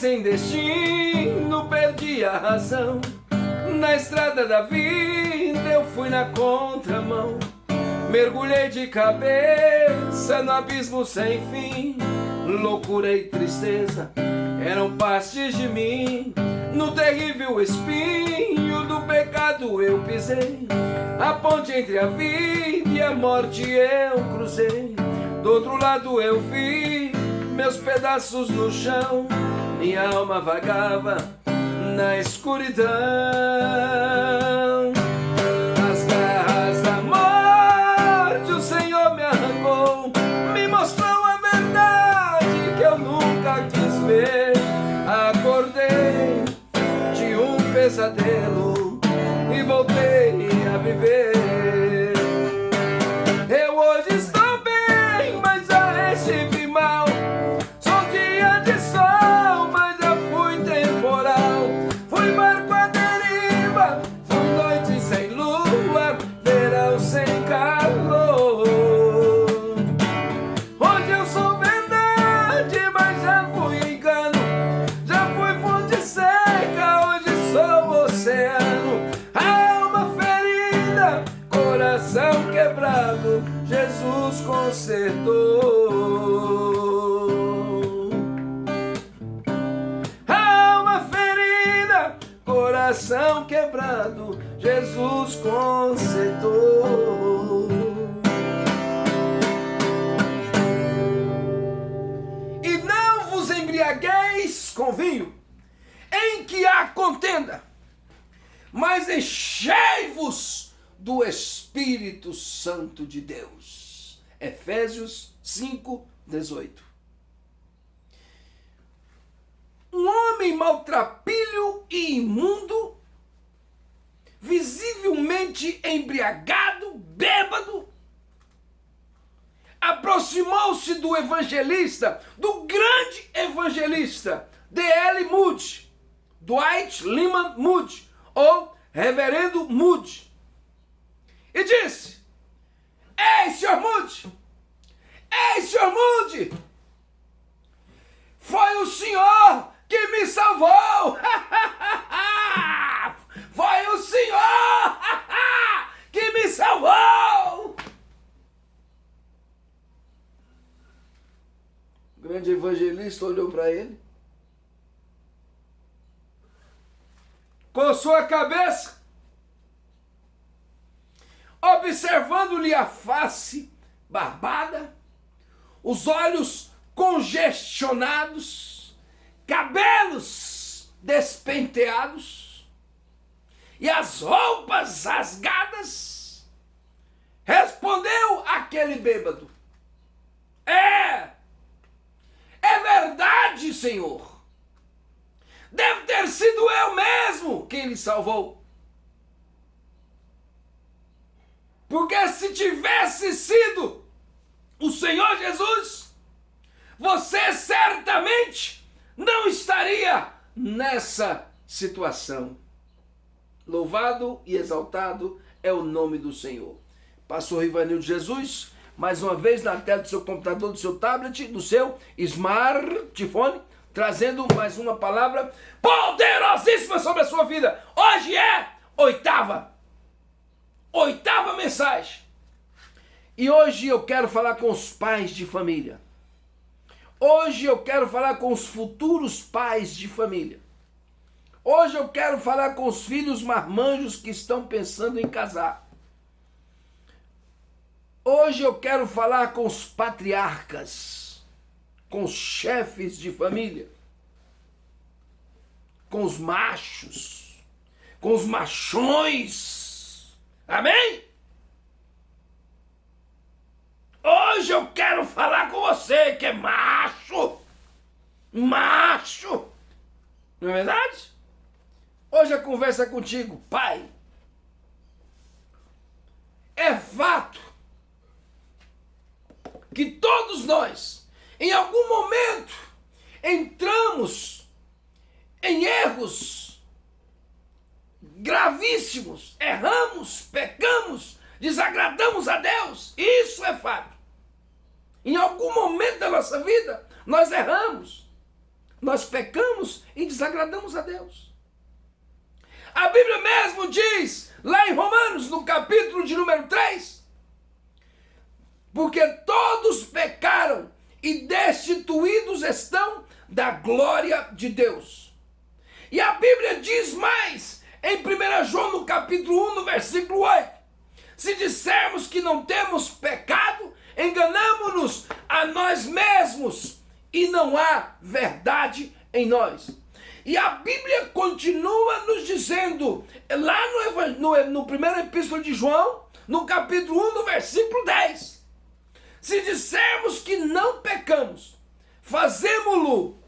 sem destino, perdi a razão. Na estrada da vida eu fui na contramão. Mergulhei de cabeça no abismo sem fim. Loucura e tristeza eram partes de mim. No terrível espinho do pecado eu pisei. A ponte entre a vida e a morte eu cruzei. Do outro lado eu vi meus pedaços no chão. Minha alma vagava na escuridão. Das garras da morte o Senhor me arrancou. Me mostrou a verdade que eu nunca quis ver. Acordei de um pesadelo e voltei a viver. Eu hoje estou bem, mas já estive mal. Sou dia de sol, mas já fui temporal. Fui barco à deriva, fui noite sem lua, verão sem calor. Hoje eu sou verdade, mas já fui engano. Já fui fonte seca, hoje sou oceano. Alma ferida, coração quebrado, Jesus consertou. Alma ferida, coração quebrado, Jesus consertou. E não vos embriagueis com vinho, em que há contenda, mas enchei-vos do Espírito Santo de Deus. Efésios 5:18. Um homem maltrapilho e imundo, visivelmente embriagado, bêbado, aproximou-se do evangelista, do grande evangelista D.L. Moody, Dwight Lyman Moody, ou Reverendo Moody, e disse: Ei, Sr. Moody! Ei, Sr. Moody! Foi o senhor que me salvou! Foi o senhor que me salvou! O grande evangelista olhou para ele, coçou a cabeça, observando-lhe a face barbada, os olhos congestionados, cabelos despenteados e as roupas rasgadas, respondeu aquele bêbado: É verdade, Senhor. Deve ter sido eu mesmo quem lhe salvou. Porque se tivesse sido o Senhor Jesus, você certamente não estaria nessa situação. Louvado e exaltado é o nome do Senhor. Pastor Rivanildo Jesus, mais uma vez na tela do seu computador, do seu tablet, do seu smartphone, trazendo mais uma palavra poderosíssima sobre a sua vida. Hoje é oitava mensagem. E hoje eu quero falar com os pais de família. Hoje eu quero falar com os futuros pais de família. Hoje eu quero falar com os filhos marmanjos que estão pensando em casar. Hoje eu quero falar com os patriarcas, com os chefes de família, com os machos, com os machões. Amém? Hoje eu quero falar com você que é macho. Macho. Não é verdade? Hoje a conversa é contigo, pai. É fato que todos nós, em algum momento, entramos em erros gravíssimos, erramos, pecamos, desagradamos a Deus. Isso é fato. Em algum momento da nossa vida, nós erramos, nós pecamos e desagradamos a Deus. A Bíblia mesmo diz, lá em Romanos, no capítulo de número 3, porque todos pecaram e destituídos estão da glória de Deus. E a Bíblia diz mais, em 1 João, no capítulo 1, no versículo 8, se dissermos que não temos pecado, enganamo-nos a nós mesmos e não há verdade em nós. E a Bíblia continua nos dizendo, lá no primeiro epístola de João, no capítulo 1, no versículo 10, se dissermos que não pecamos, fazemo-lo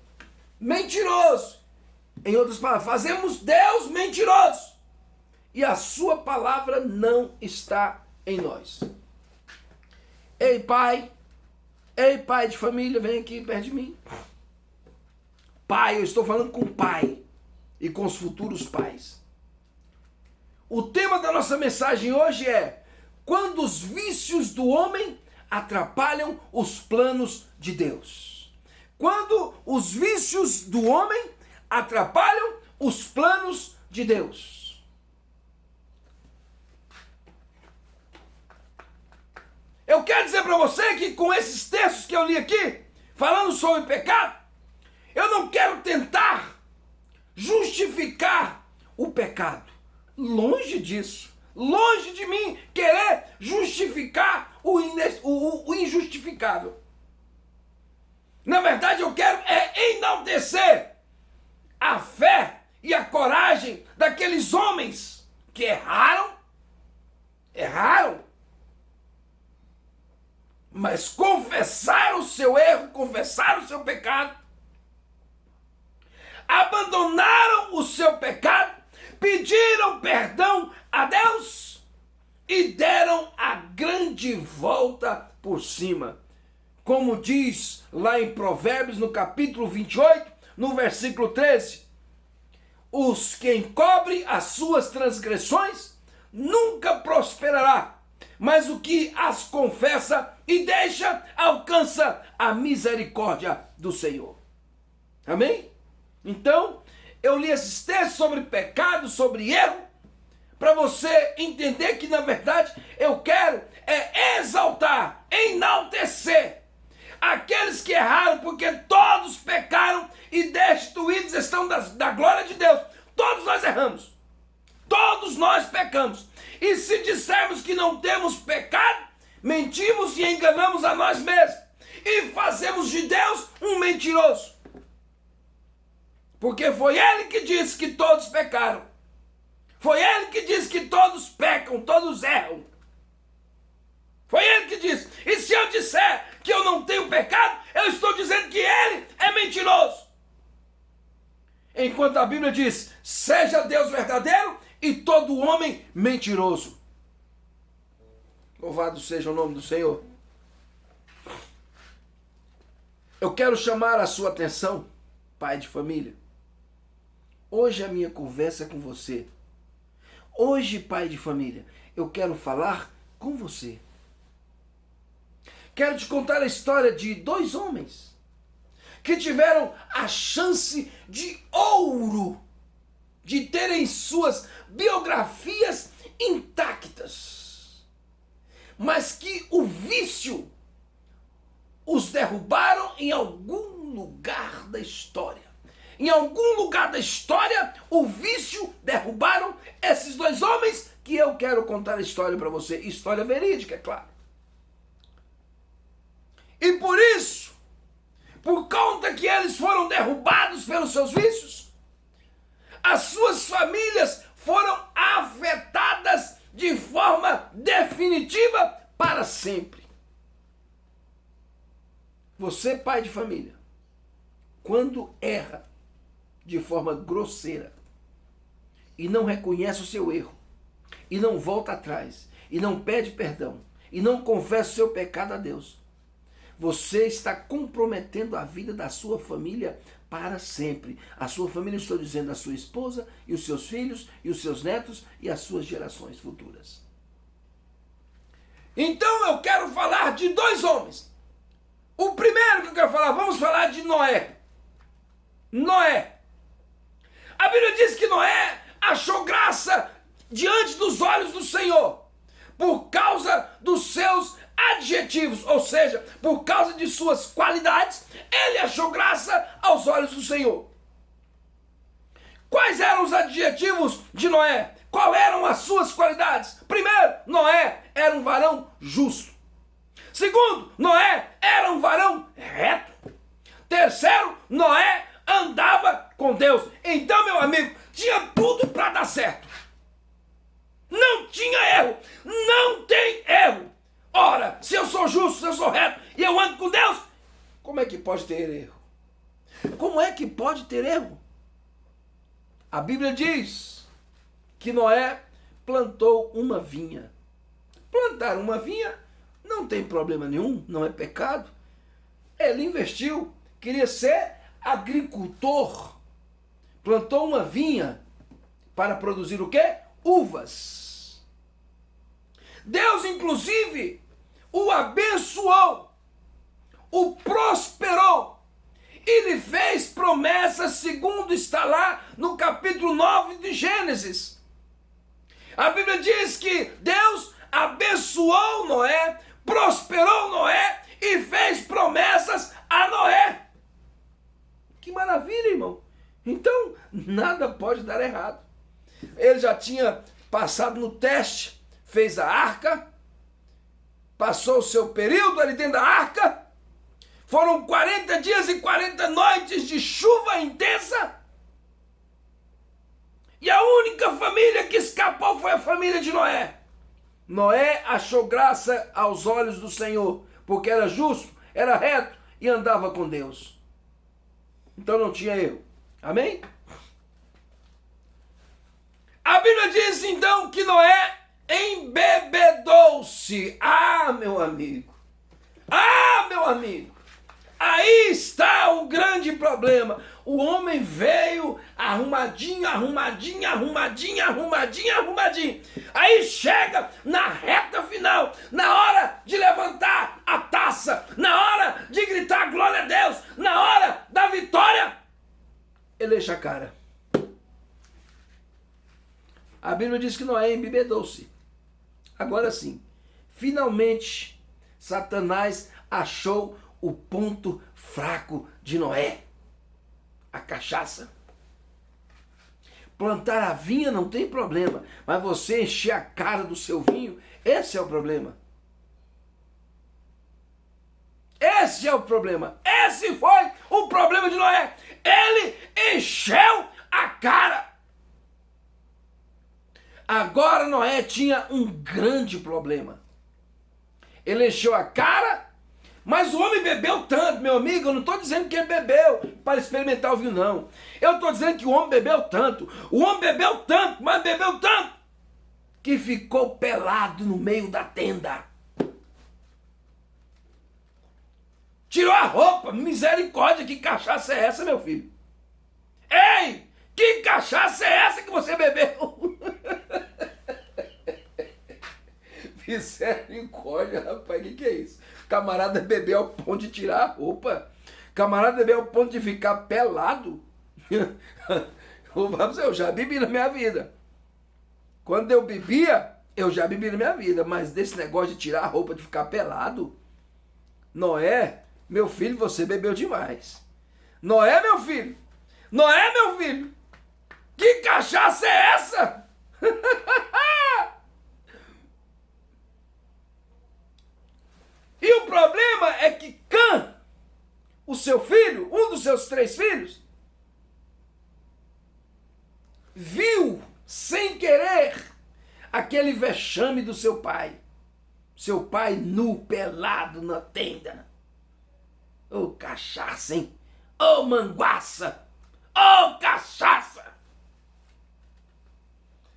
mentiroso. Em outras palavras, fazemos Deus mentiroso. E a sua palavra não está em nós. Ei, pai de família, vem aqui perto de mim. Pai, eu estou falando com o pai e com os futuros pais. O tema da nossa mensagem hoje é: quando os vícios do homem atrapalham os planos de Deus. Quando os vícios do homem atrapalham os planos de Deus. Eu quero dizer para você que com esses textos que eu li aqui, falando sobre pecado, eu não quero tentar justificar o pecado. Longe disso. Longe de mim querer justificar o injustificável. Na verdade, eu quero enaltecer a fé e a coragem daqueles homens que erraram, mas confessaram o seu erro, confessaram o seu pecado, abandonaram o seu pecado, pediram perdão a Deus e deram a grande volta por cima. Como diz lá em Provérbios, no capítulo 28, no versículo 13, os que encobrem as suas transgressões nunca prosperará, mas o que as confessa e deixa, alcança a misericórdia do Senhor. Amém? Então, eu li esses textos sobre pecado, sobre erro, para você entender que, na verdade, eu quero exaltar, enaltecer aqueles que erraram, porque todos pecaram e destituídos estão da glória de Deus. Todos nós erramos. Todos nós pecamos. E se dissermos que não temos pecado, mentimos e enganamos a nós mesmos. E fazemos de Deus um mentiroso. Porque foi Ele que disse que todos pecaram. Foi Ele que disse que todos pecam, todos erram. Foi Ele que disse. E se eu disser que eu não tenho pecado, eu estou dizendo que Ele é mentiroso. Enquanto a Bíblia diz, seja Deus verdadeiro e todo homem mentiroso. Louvado seja o nome do Senhor. Eu quero chamar a sua atenção, pai de família. Hoje a minha conversa é com você. Hoje, pai de família, eu quero falar com você. Quero te contar a história de dois homens que tiveram a chance de ouro de terem suas biografias intactas, mas que o vício os derrubaram em algum lugar da história. Em algum lugar da história, o vício derrubaram esses dois homens que eu quero contar a história para você. História verídica, é claro. E por isso, por conta que eles foram derrubados pelos seus vícios, as suas famílias foram afetadas de forma definitiva para sempre. Você, pai de família, quando erra de forma grosseira e não reconhece o seu erro, e não volta atrás, e não pede perdão, e não confessa o seu pecado a Deus, você está comprometendo a vida da sua família para sempre. A sua família, estou dizendo, a sua esposa e os seus filhos e os seus netos e as suas gerações futuras. Então eu quero falar de dois homens. O primeiro que eu quero falar, vamos falar de Noé. Noé. A Bíblia diz que Noé achou graça diante dos olhos do Senhor por causa dos seus adjetivos, ou seja, por causa de suas qualidades, ele achou graça aos olhos do Senhor. Quais eram os adjetivos de Noé? Quais eram as suas qualidades? Primeiro, Noé era um varão justo. Segundo, Noé era um varão reto. Terceiro, Noé andava com Deus. Então, meu amigo, tinha tudo para dar certo. Não tinha erro. Não tem erro. Ora, se eu sou justo, se eu sou reto e eu ando com Deus, como é que pode ter erro? Como é que pode ter erro? A Bíblia diz que Noé plantou uma vinha. Plantar uma vinha não tem problema nenhum, não é pecado. Ele investiu, queria ser agricultor. Plantou uma vinha para produzir o quê? Uvas. Deus, inclusive, o abençoou, o prosperou e lhe fez promessas, segundo está lá no capítulo 9 de Gênesis. A Bíblia diz que Deus abençoou Noé, prosperou Noé e fez promessas a Noé. Que maravilha, irmão. Então, nada pode dar errado. Ele já tinha passado no teste, fez a arca, passou o seu período ali dentro da arca, foram 40 dias e 40 noites de chuva intensa, e a única família que escapou foi a família de Noé. Noé achou graça aos olhos do Senhor, porque era justo, era reto e andava com Deus. Então não tinha erro. Amém? A Bíblia diz então que Noé embebedou-se. Ah, meu amigo. Ah, meu amigo. Aí está o grande problema. O homem veio arrumadinho. Aí chega na reta final, na hora de levantar a taça, na hora de gritar glória a Deus, na hora da vitória, ele enche a cara. A Bíblia diz que Noé embebedou-se. Agora sim, finalmente, Satanás achou o ponto fraco de Noé. A cachaça. Plantar a vinha não tem problema, mas você encher a cara do seu vinho, esse é o problema. Esse é o problema. Esse foi o problema de Noé. Ele encheu a cara. Agora Noé tinha um grande problema. Ele encheu a cara, mas o homem bebeu tanto, meu amigo. Eu não estou dizendo que ele bebeu para experimentar o vinho, não. Eu estou dizendo que o homem bebeu tanto. O homem bebeu tanto, mas bebeu tanto, que ficou pelado no meio da tenda. Tirou a roupa. Misericórdia, que cachaça é essa, meu filho? Ei, que cachaça é essa que você bebeu? Misericórdia, rapaz, que é isso? Camarada bebeu ao ponto de tirar a roupa. Camarada bebeu ao ponto de ficar pelado. Eu já bebi na minha vida. Quando eu bebia, eu já bebi na minha vida. Mas desse negócio de tirar a roupa, de ficar pelado, Noé, meu filho, você bebeu demais. Noé, meu filho. Noé, meu filho. Que cachaça é essa? E o problema é que Cã, o seu filho, um dos seus 3 filhos, viu, sem querer, aquele vexame do seu pai. Seu pai nu, pelado na tenda. Ô cachaça, hein? Ô manguaça! Ô cachaça!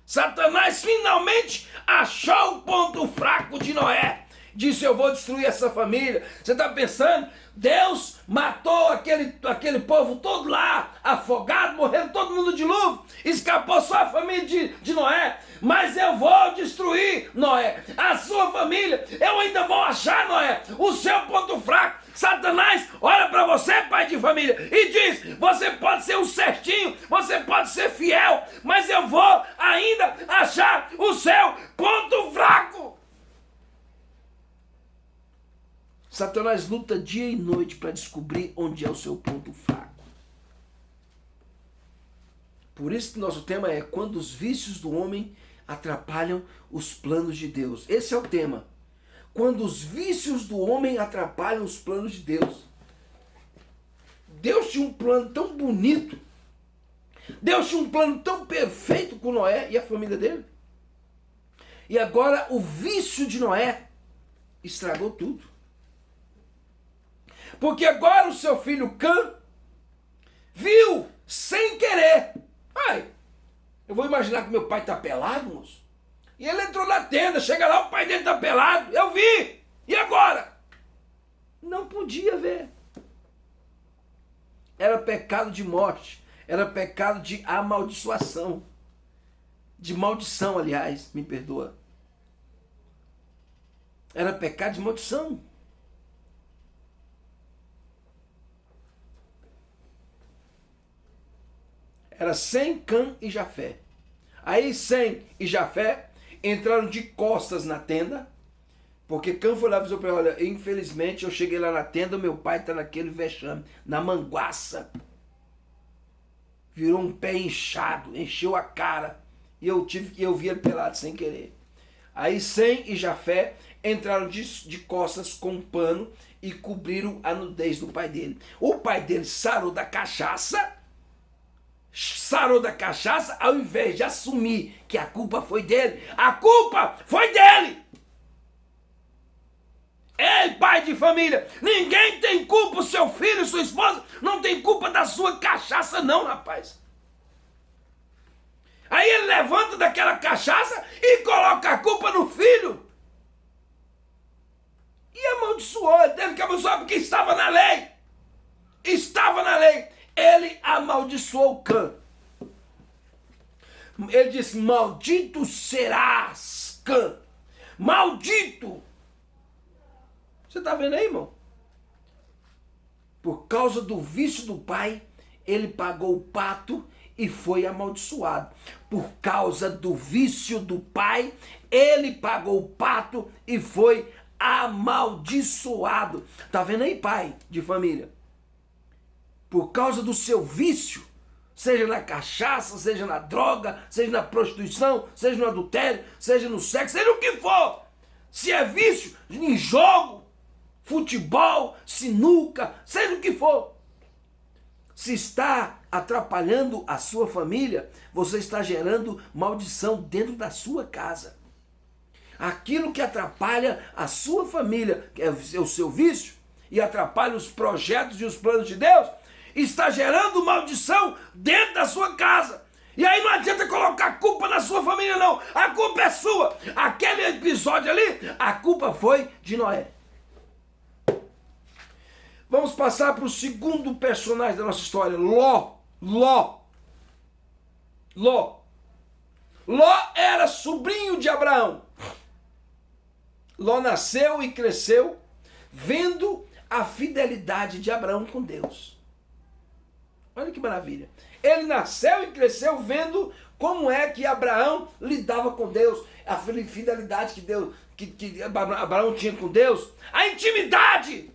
Satanás finalmente achou o ponto fraco de Noé. Disse: eu vou destruir essa família. Você está pensando? Deus matou aquele povo todo lá, afogado, morrendo todo mundo de dilúvio. Escapou só a família de Noé. Mas eu vou destruir, Noé, a sua família. Eu ainda vou achar, Noé, o seu ponto fraco. Satanás olha para você, pai de família, e diz: você pode ser um certinho, você pode ser fiel, mas eu vou ainda achar o seu ponto fraco. Satanás luta dia e noite para descobrir onde é o seu ponto fraco. Por isso que nosso tema é quando os vícios do homem atrapalham os planos de Deus. Esse é o tema. Quando os vícios do homem atrapalham os planos de Deus. Deus tinha um plano tão bonito. Deus tinha um plano tão perfeito com Noé e a família dele. E agora o vício de Noé estragou tudo. Porque agora o seu filho Cã viu sem querer. Ai, eu vou imaginar que meu pai está pelado, moço. E ele entrou na tenda, chega lá, o pai dele está pelado. Eu vi. E agora? Não podia ver. Era pecado de morte. Era pecado de amaldiçoação. De maldição, aliás, me perdoa. Era pecado de maldição. Era Sem, Cã e Jafé. Aí Sem e Jafé entraram de costas na tenda, porque Cã foi lá e avisou para ele: olha, infelizmente eu cheguei lá na tenda, meu pai está naquele vexame, na manguaça. Virou um pé inchado, encheu a cara, e eu vi ele pelado sem querer. Aí Sem e Jafé entraram de costas com um pano e cobriram a nudez do pai dele. O pai dele sarou da cachaça, ao invés de assumir que a culpa foi dele. A culpa foi dele. Ei, pai de família, ninguém tem culpa, o seu filho, sua esposa não tem culpa da sua cachaça não, rapaz. Aí ele levanta daquela cachaça e coloca a culpa no filho. E amaldiçoou, ele teve que amaldiçoar porque estava na lei. Estava na lei. Ele amaldiçoou Cã. Ele disse: maldito serás, Cã. Maldito. Você está vendo aí, irmão? Por causa do vício do pai, ele pagou o pato e foi amaldiçoado. Por causa do vício do pai, ele pagou o pato e foi amaldiçoado. Está vendo aí, pai de família? Por causa do seu vício, seja na cachaça, seja na droga, seja na prostituição, seja no adultério, seja no sexo, seja o que for. Se é vício em jogo, futebol, sinuca, seja o que for. Se está atrapalhando a sua família, você está gerando maldição dentro da sua casa. Aquilo que atrapalha a sua família, que é o seu vício, e atrapalha os projetos e os planos de Deus, está gerando maldição dentro da sua casa. E aí não adianta colocar a culpa na sua família, não. A culpa é sua. Aquele episódio ali, a culpa foi de Noé. Vamos passar para o segundo personagem da nossa história, Ló. Ló era sobrinho de Abraão. Ló nasceu e cresceu vendo a fidelidade de Abraão com Deus. Olha que maravilha. Ele nasceu e cresceu vendo como é que Abraão lidava com Deus, a fidelidade que Abraão tinha com Deus, a intimidade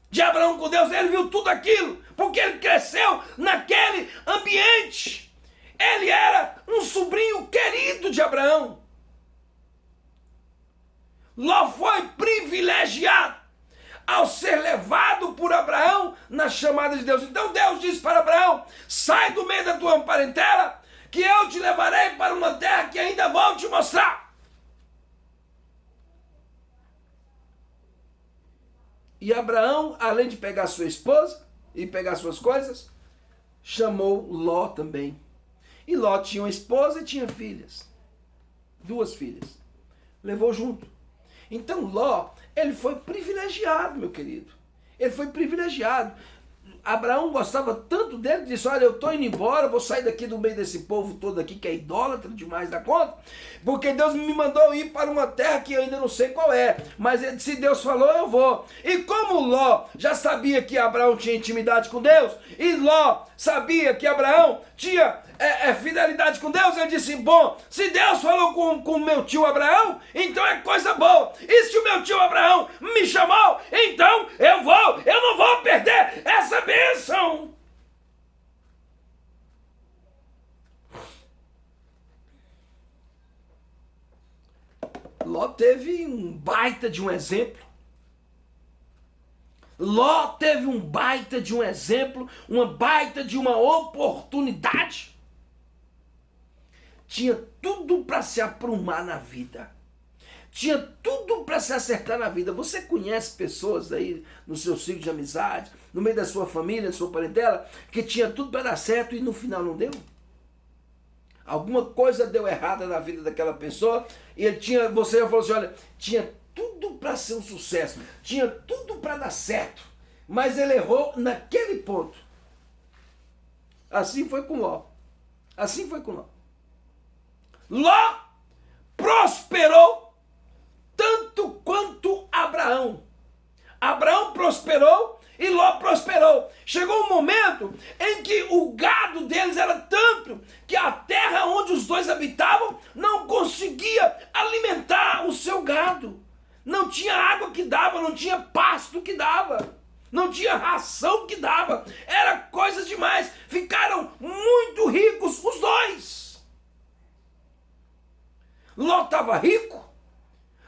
de Abraão com Deus. Ele viu tudo aquilo, porque ele cresceu naquele ambiente. Ele era um sobrinho querido de Abraão. Ló foi privilegiado ao ser levado por Abraão na chamada de Deus. Então Deus disse para Abraão: sai do meio da tua parentela, que eu te levarei para uma terra que ainda vou te mostrar. E Abraão, além de pegar sua esposa e pegar suas coisas, chamou Ló também. E Ló tinha uma esposa e tinha filhas. 2 filhas. Levou junto. Então Ló, ele foi privilegiado, meu querido. Ele foi privilegiado. Abraão gostava tanto dele, disse, olha, eu estou indo embora, vou sair daqui do meio desse povo todo aqui, que é idólatra demais da conta, porque Deus me mandou ir para uma terra que eu ainda não sei qual é, mas se Deus falou, eu vou. E como Ló já sabia que Abraão tinha intimidade com Deus, e Ló sabia que Abraão tinha fidelidade com Deus, ele disse, bom, se Deus falou com o meu tio Abraão, então é coisa boa. E se o meu tio Abraão me chamou, então eu não vou perder essa bênção. Ló teve um baita de um exemplo. Ló teve um baita de um exemplo, uma baita de uma oportunidade. Tinha tudo para se aprumar na vida. Tinha tudo para se acertar na vida. Você conhece pessoas aí no seu ciclo de amizade, no meio da sua família, da sua parentela, que tinha tudo para dar certo e no final não deu? Alguma coisa deu errada na vida daquela pessoa e você já falou assim, olha, tinha tudo para ser um sucesso, tinha tudo para dar certo, mas ele errou naquele ponto. Assim foi com Ló. Assim foi com Ló. Ló prosperou tanto quanto Abraão. Abraão prosperou e Ló prosperou. Chegou um momento em que o gado deles era tanto que a terra onde os dois habitavam não conseguia alimentar o seu gado. Não tinha água que dava, não tinha pasto que dava, não tinha ração que dava. Era coisa demais. Ficaram muito ricos os dois. Ló estava rico,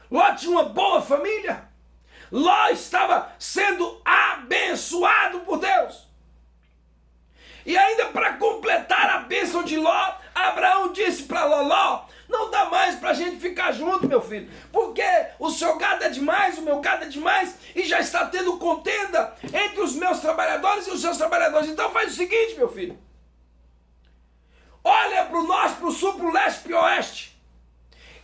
Ló tinha uma boa família, Ló estava sendo abençoado por Deus. E ainda para completar a bênção de Ló, Abraão disse para Ló, não dá mais para a gente ficar junto, meu filho, porque o seu gado é demais, o meu gado é demais, e já está tendo contenda entre os meus trabalhadores e os seus trabalhadores. Então faz o seguinte, meu filho, olha para o norte, para o sul, para o leste, para o oeste.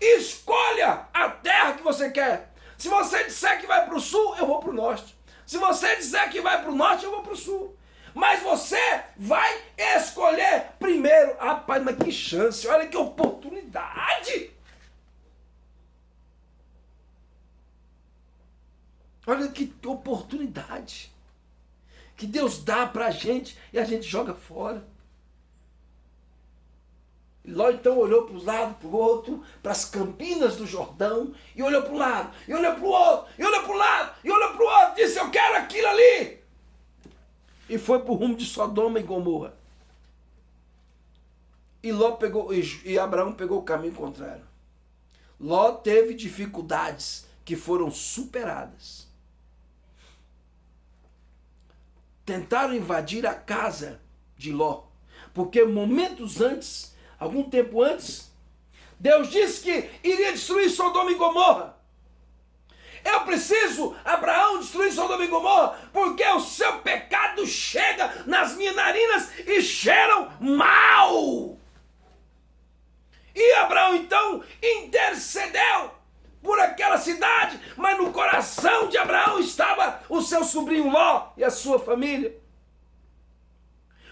Escolha a terra que você quer. Se você disser que vai para o sul, eu vou para o norte. Se você disser que vai para o norte, eu vou para o sul. Mas você vai escolher primeiro. Rapaz, mas que chance, olha que oportunidade. Olha que oportunidade que Deus dá para a gente e a gente joga fora. Ló então olhou para um lado, para o outro, para as campinas do Jordão, e olhou para um lado, e olhou para o outro, e olhou para o lado, e olhou para o outro, disse, eu quero aquilo ali. E foi para o rumo de Sodoma e Gomorra. E Abraão pegou o caminho contrário. Ló teve dificuldades que foram superadas. Tentaram invadir a casa de Ló, porque momentos antes, algum tempo antes, Deus disse que iria destruir Sodoma e Gomorra. Eu preciso, Abraão, destruir Sodoma e Gomorra, porque o seu pecado chega nas minhas narinas e cheiram mal. E Abraão então intercedeu por aquela cidade, mas no coração de Abraão estava o seu sobrinho Ló e a sua família.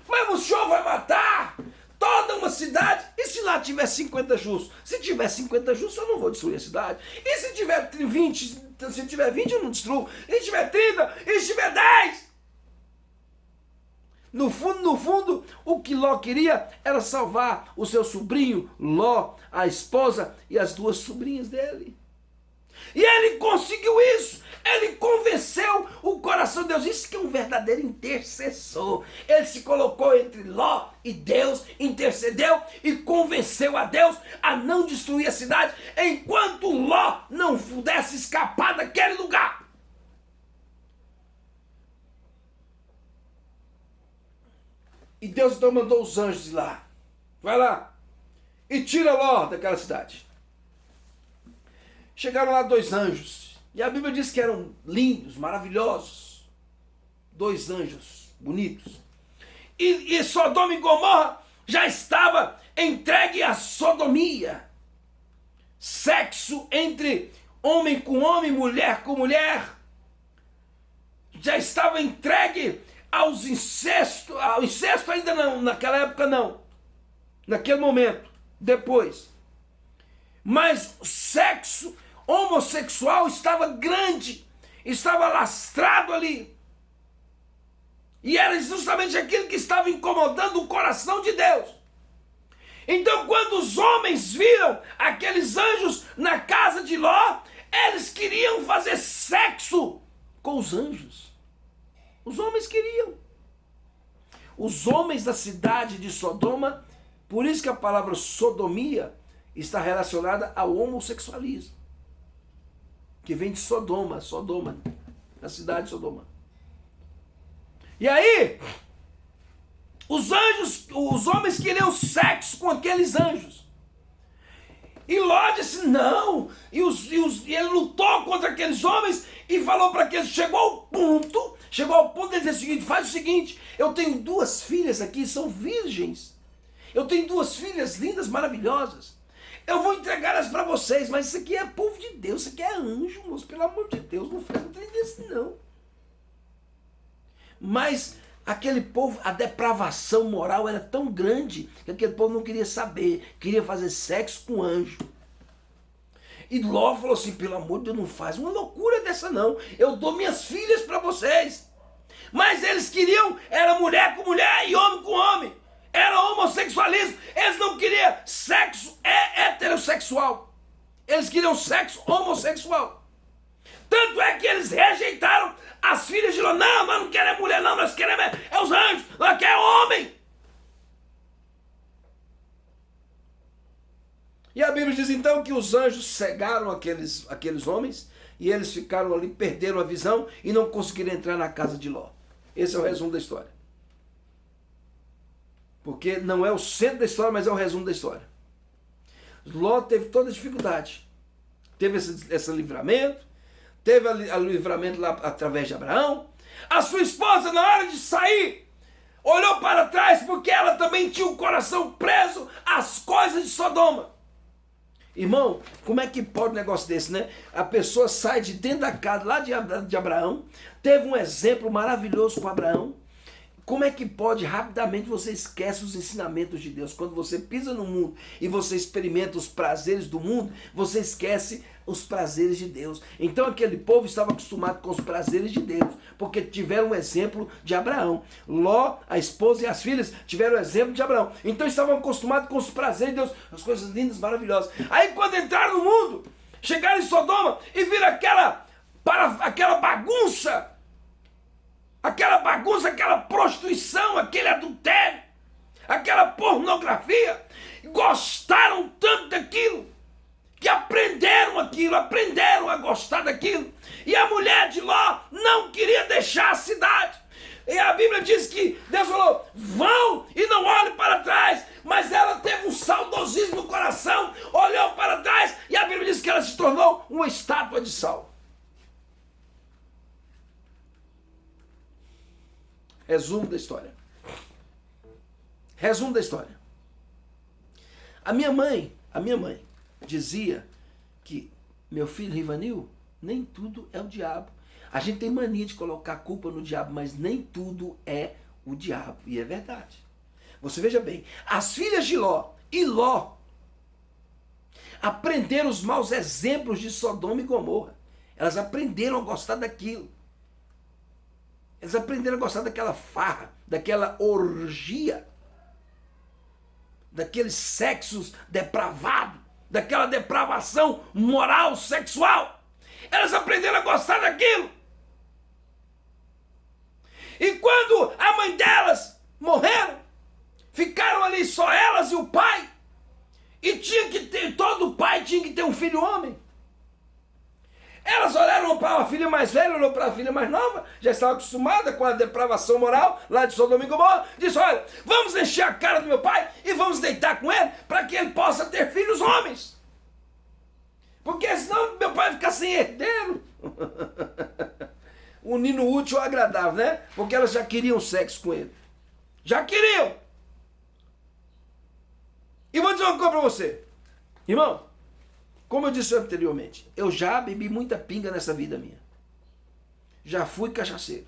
Mas o senhor vai matar toda uma cidade, e se lá tiver 50 justos? Se tiver 50 justos, eu não vou destruir a cidade. E se tiver 20, eu não destruo. E se tiver 30, e se tiver 10? No fundo, o que Ló queria era salvar o seu sobrinho Ló, a esposa e as duas sobrinhas dele. E ele conseguiu isso. Ele convenceu o coração de Deus. Isso que é um verdadeiro intercessor. Ele se colocou entre Ló e Deus, intercedeu e convenceu a Deus a não destruir a cidade enquanto Ló não pudesse escapar daquele lugar. E Deus então mandou os anjos ir lá. Vai lá e tira Ló daquela cidade. Chegaram lá 2 anjos. E a Bíblia diz que eram lindos, maravilhosos. 2 anjos bonitos. E Sodoma e Gomorra já estava entregue à sodomia. Sexo entre homem com homem, mulher com mulher. Já estava entregue ao incesto ainda não, naquela época não, naquele momento, depois. Mas o sexo homossexual estava grande, estava lastrado ali. E era justamente aquilo que estava incomodando o coração de Deus. Então, quando os homens viram aqueles anjos na casa de Ló, eles queriam fazer sexo com os anjos. Os homens queriam. Os homens da cidade de Sodoma, por isso que a palavra sodomia está relacionada ao homossexualismo, que vem de Sodoma, a cidade de Sodoma. E aí, os homens queriam sexo com aqueles anjos. E Ló disse não. E ele lutou contra aqueles homens e falou para aqueles, chegou ao ponto de dizer o seguinte, faz o seguinte, eu tenho 2 filhas aqui, são virgens. Eu tenho 2 filhas lindas, maravilhosas. Eu vou entregá-las para vocês, mas isso aqui é povo de Deus, isso aqui é anjo, moço, pelo amor de Deus, não faz um trem desse não. Mas aquele povo, a depravação moral era tão grande que aquele povo não queria saber, queria fazer sexo com anjo. E Ló falou assim, pelo amor de Deus, não faz uma loucura dessa não, eu dou minhas filhas para vocês. Mas eles queriam, era mulher com mulher e homem com homem, era homossexualismo, eles não queriam sexo heterossexual, eles queriam sexo homossexual. Tanto é que eles rejeitaram as filhas de Ló. Não, nós não queremos mulher não, nós queremos é os anjos, nós queremos homem. E a Bíblia diz então que os anjos cegaram aqueles homens e eles ficaram ali, perderam a visão e não conseguiram entrar na casa de Ló. Esse é o resumo da história. Porque não é o centro da história, mas é o resumo da história. Ló teve toda a dificuldade. Teve esse livramento, teve o livramento lá através de Abraão. A sua esposa, na hora de sair, olhou para trás porque ela também tinha o coração preso às coisas de Sodoma. Irmão, como é que pode um negócio desse, né? A pessoa sai de dentro da casa lá de Abraão, teve um exemplo maravilhoso com Abraão. Como é que pode, rapidamente você esquece os ensinamentos de Deus? Quando você pisa no mundo e você experimenta os prazeres do mundo, você esquece os prazeres de Deus. Então aquele povo estava acostumado com os prazeres de Deus, porque tiveram um exemplo de Abraão. Ló, a esposa e as filhas tiveram o exemplo de Abraão. Então estavam acostumados com os prazeres de Deus, as coisas lindas, maravilhosas. Aí quando entraram no mundo, chegaram em Sodoma e viram aquela bagunça, aquela prostituição, aquele adultério, aquela pornografia, gostaram tanto daquilo, que aprenderam a gostar daquilo, e a mulher de Ló não queria deixar a cidade, e a Bíblia diz que Deus falou, vão e não olhem para trás, mas ela teve um saudosismo no coração, olhou para trás, e a Bíblia diz que ela se tornou uma estátua de sal. Resumo da história. Resumo da história. A minha mãe dizia que, meu filho Rivanil, nem tudo é o diabo. A gente tem mania de colocar a culpa no diabo, mas nem tudo é o diabo. E é verdade. Você veja bem, as filhas de Ló e Ló aprenderam os maus exemplos de Sodoma e Gomorra. Elas aprenderam a gostar daquilo. Eles aprenderam a gostar daquela farra, daquela orgia, daqueles sexos depravados, daquela depravação moral, sexual. Elas aprenderam a gostar daquilo. E quando a mãe delas morreram, ficaram ali só elas e o pai. E todo pai tinha que ter um filho homem. Elas olharam para a filha mais velha, olhou para a filha mais nova, já estava acostumada com a depravação moral lá de Sodoma e Gomorra, disse, olha, vamos encher a cara do meu pai e vamos deitar com ele para que ele possa ter filhos homens. Porque senão meu pai vai ficar sem herdeiro. Unindo o útil ao agradável, né? Porque elas já queriam sexo com ele. Já queriam. E vou dizer uma coisa para você, irmão. Como eu disse anteriormente, eu já bebi muita pinga nessa vida minha. Já fui cachaceiro.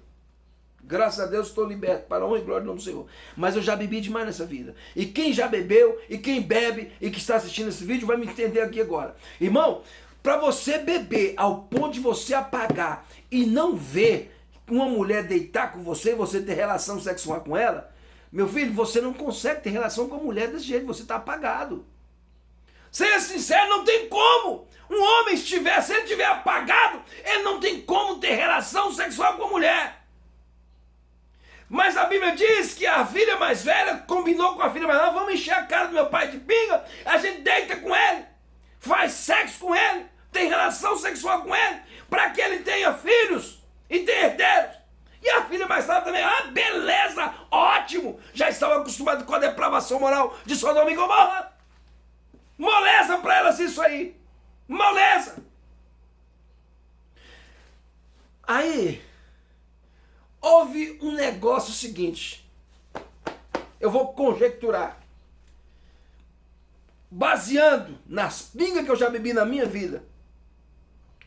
Graças a Deus estou liberto, para a honra e glória do nome do Senhor. Mas eu já bebi demais nessa vida. E quem já bebeu, e quem bebe, e que está assistindo esse vídeo, vai me entender aqui agora. Irmão, para você beber ao ponto de você apagar e não ver uma mulher deitar com você e você ter relação sexual com ela, meu filho, você não consegue ter relação com a mulher desse jeito, você está apagado. Seja sincero, não tem como. Um homem se ele estiver apagado, ele não tem como ter relação sexual com a mulher. Mas a Bíblia diz que a filha mais velha combinou com a filha mais nova, vamos encher a cara do meu pai de pinga, a gente deita com ele, faz sexo com ele, tem relação sexual com ele, para que ele tenha filhos e tenha herdeiros. E a filha mais nova também, beleza, ótimo, já estava acostumado com a depravação moral de Sodoma e Gomorra. Moleza para elas isso aí, moleza. Aí houve um negócio seguinte, eu vou conjecturar, baseando nas pingas que eu já bebi na minha vida,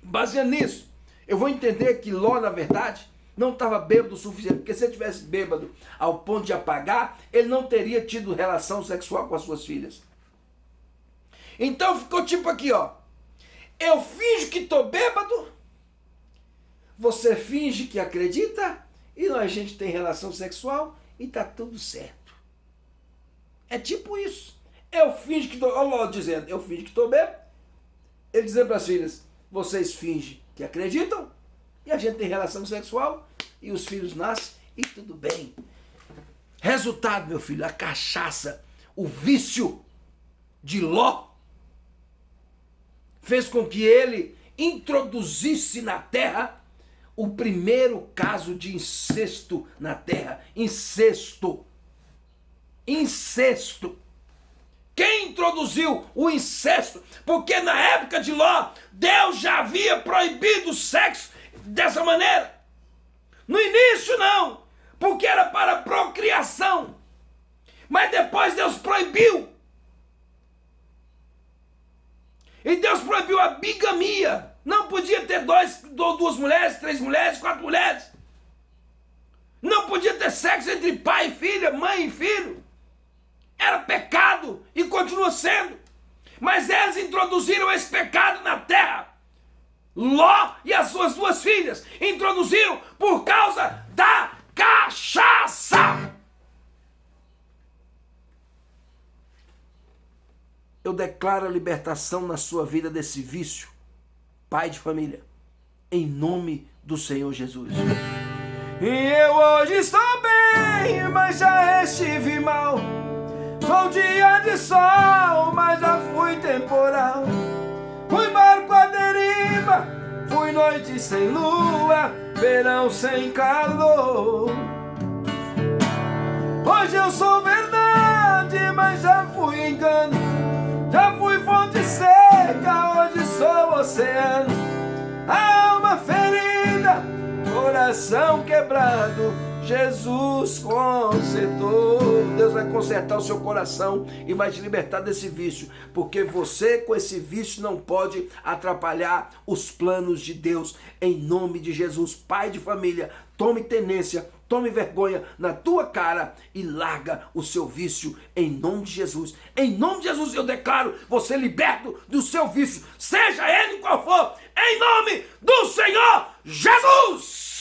baseando nisso, eu vou entender que Ló, na verdade, não estava bêbado o suficiente, porque se ele tivesse bêbado ao ponto de apagar, ele não teria tido relação sexual com as suas filhas. Então ficou tipo aqui, ó, eu finjo que estou bêbado, você finge que acredita, e a gente tem relação sexual e tá tudo certo. É tipo isso. Eu finge que estou... Olha o Ló dizendo, eu finge que estou bêbado. Ele dizendo para as filhas, vocês fingem que acreditam e a gente tem relação sexual e os filhos nascem e tudo bem. Resultado, meu filho, a cachaça, o vício de Ló fez com que ele introduzisse na terra o primeiro caso de incesto na terra. Incesto. Incesto. Quem introduziu o incesto? Porque na época de Ló, Deus já havia proibido o sexo dessa maneira. No início não, porque era para procriação. Mas depois Deus proibiu. E Deus proibiu a bigamia. Não podia ter duas mulheres, 3 mulheres, 4 mulheres. Não podia ter sexo entre pai e filha, mãe e filho. Era pecado e continua sendo. Mas eles introduziram esse pecado na terra. Ló e as suas 2 filhas introduziram por causa da cachaça. Eu declaro a libertação na sua vida desse vício, pai de família, em nome do Senhor Jesus. E eu hoje estou bem, mas já estive mal. Foi dia de sol, mas já fui temporal. Fui barco à deriva, fui noite sem lua, verão sem calor. Hoje eu sou verdade, mas já fui engano. Já fui fonte seca, hoje sou oceano. Alma ferida, coração quebrado, Jesus consertou. Deus vai consertar o seu coração e vai te libertar desse vício, porque você com esse vício não pode atrapalhar os planos de Deus. Em nome de Jesus, pai de família, tome tenência, tome vergonha na tua cara e larga o seu vício em nome de Jesus. Em nome de Jesus eu declaro você liberto do seu vício, seja ele qual for, em nome do Senhor Jesus.